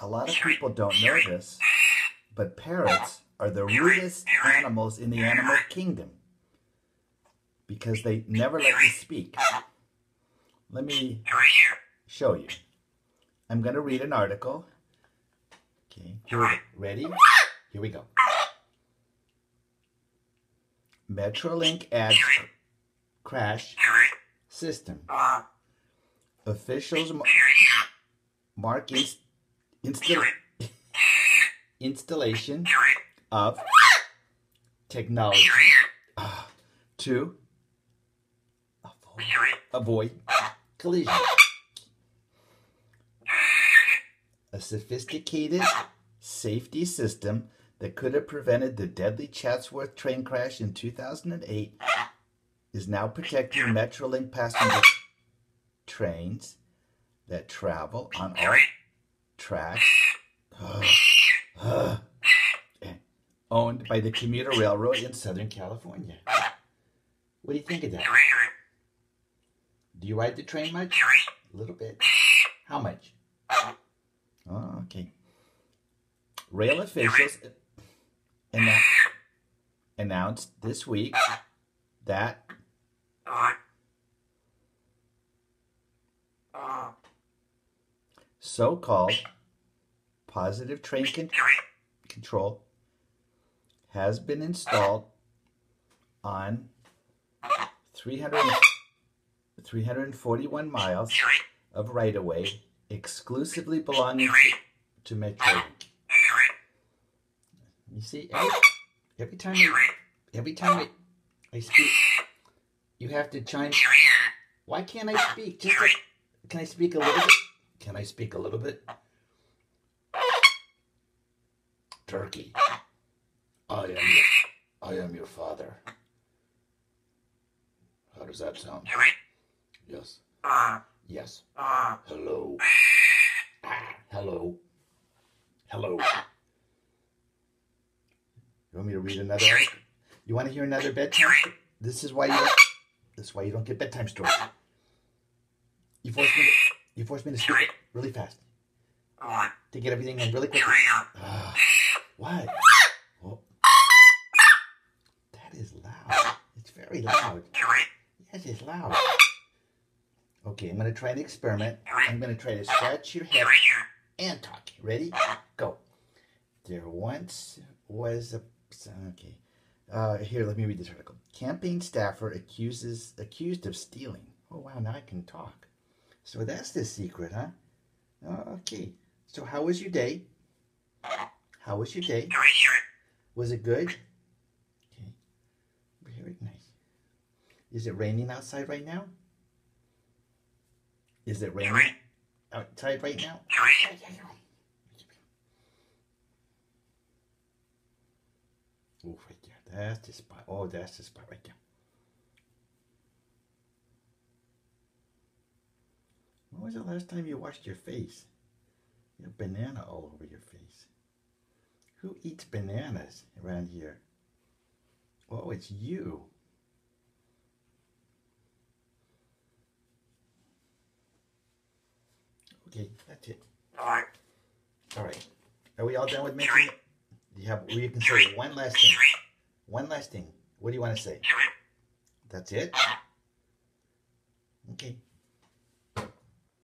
A lot of people don't know this, but parrots are the rudest animals in the animal kingdom because they never let you speak. Let me show you. I'm going to read an article. Okay, here we go. Ready? Here we go. Metrolink adds crash system. Officials mark installation of technology to avoid collision. A sophisticated safety system that could have prevented the deadly Chatsworth train crash in 2008 is now protecting Metrolink passenger trains that travel on all tracks owned by the commuter railroad in Southern California. What do you think of that? Do you ride the train much? A little bit. How much? Oh, okay. Rail officials announced this week that so-called positive train control has been installed on 341 miles of right-of-way exclusively belonging to Metrolink. You see, every time I speak, you have to chime. Why can't I speak? Can I speak a little bit? Can I speak a little bit? Turkey, I am your father. How does that sound? Yes. Yes. Hello. Hello. Hello. You want me to read another? You want to hear another bedtime story? This is why you don't get bedtime stories. You force me to speak really fast. To get everything in really quickly. What? Oh. That is loud. It's very loud. Yes, it's loud. Okay, I'm going to try an experiment. I'm going to try to scratch your head and talk. Ready? Go. There once was a... Okay. Here, let me read this article. Campaign staffer accused of stealing. Oh, wow, now I can talk. So that's the secret, huh? Okay. So how was your day? How was your day? Was it good? Okay. Very nice. Is it raining outside right now? Is it raining outside right now? Oh, right there. That's the spot. Oh, that's the spot right there. When was the last time you washed your face? You have banana all over your face. Who eats bananas around here? Oh, it's you. Okay, that's it. All right. Are we all done with making it? You can say one last thing. One last thing. What do you want to say? That's it? Okay.